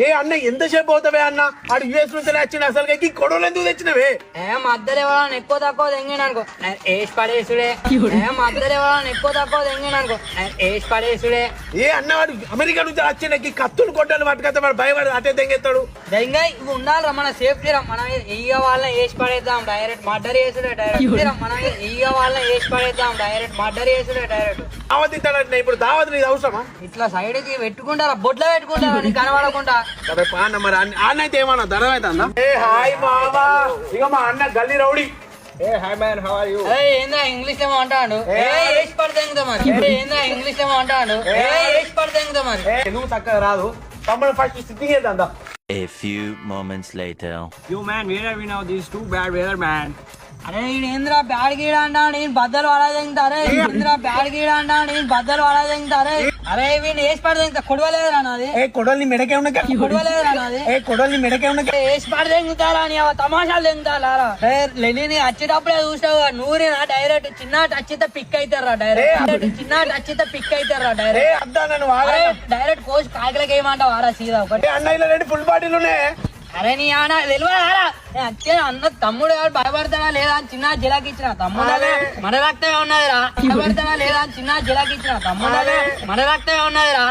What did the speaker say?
ఏ అన్న ఎంతసేపు అవుతావే అన్న ఆడు యుఎస్ నుంచి వచ్చిన అసలు కొడవలు ఎందుకు తెచ్చినవే మధ్యలో ఎవరైనా ఎక్కువ తక్కువ తెంగిననుకో వేసి పడేసుడే మధ్యలో ఎవరైనా ఎక్కువ తక్కువ తెంగిననుకో వేసి పడేసుడే. ఏ అన్న వాడు అమెరికా నుంచి వచ్చిన కత్తులు కొట్టాలి పట్టుకతే వాడు భయపడి అటే తెంగెత్తాడు. దెంగ ఇవి ఉండాలి మన సేఫ్టీ రా. మనం ఎయ్య వాళ్ళని వేసి పడేద్దాం డైరెక్ట్ మర్డర్ చేసుడే డైరెక్ట్. మనం ఎయ్య వాళ్ళని వేసి పడేద్దాం డైరెక్ట్ మర్డర్ చేసుడే డైరెక్ట్. దావత్ ఇస్తాడంటే ఇప్పుడు దావత్ నీది అవసరమా? ఇట్లా సైడ్ కి పెట్టుకుంటారా బొట్లో పెట్టుకుంటారా నీకు కనబడకుండా. సరే పాన్న మరి అన్న అయితే ఏమన్నా ధనం అయితే అన్న. ఏ హాయ్ మామా ఇక మా అన్న గల్లీ rowdy. Hey hi man how are you? ఏందా ఇంగ్లీష్ ఏమో అంటాడు. వేసి పడతాంగదా మరి. ఏందా ఇంగ్లీష్ ఏమో అంటాడు. వేసి పడతాంగదా మరి. నువ్వు చక్కగా రాదు తమ్ముడు ఫస్ట్ సిట్టింగ్ వేద్దాం. A few moments later. Yo man, where are we now? This is too bad weather, man. అరే ఏంద్రా బ్యాడ్ గీడ అంటా నేను బద్దలు వాడా తెంగుతారే. ఏంద్రా బ్యాడ్ గీడ అంటా నేను బద్దలు వాడా తెంగుతారే. అరే వీడిని వేసి పడతా కొడవలేదురా నాది. ఏ కొడల్ని మెడకే ఉన్న కొడవలేదురా నాది. ఏ కొడల్ని మెడకే ఉన్న వేసి పడ తెంగుతారా అని తమాషాలు తెంగుతారా. లెనిని వచ్చేటప్పుడే చూసావు నూరినా డైరెక్ట్ చిన్న టచ్ అయితే పిక్ అవుతారా డైరెక్ట్. చిన్న టచ్ అయితే పిక్ అవుతారా డైరెక్ట్. డైరెక్ట్ కోచ్ కాకిలకి ఏమంటావు ఆరా సీదా ఒకటి. అన్న ఇలా రెండు ఫుల్ బాటిల్ ఉన్నాయి. అరే నీ ఆడ తెలియదారా అంతే అన్న తమ్ముడు ఎవరు భయపడతాడా లేదా అని చిన్న జిలాకి ఇచ్చిన తమ్ముడు మన రక్తమే ఉన్నదిరా. భయపడతాడా లేదా అని చిన్న జిలాకి ఇచ్చిన తమ్ముడు మన రక్తమే ఉన్నదిరా.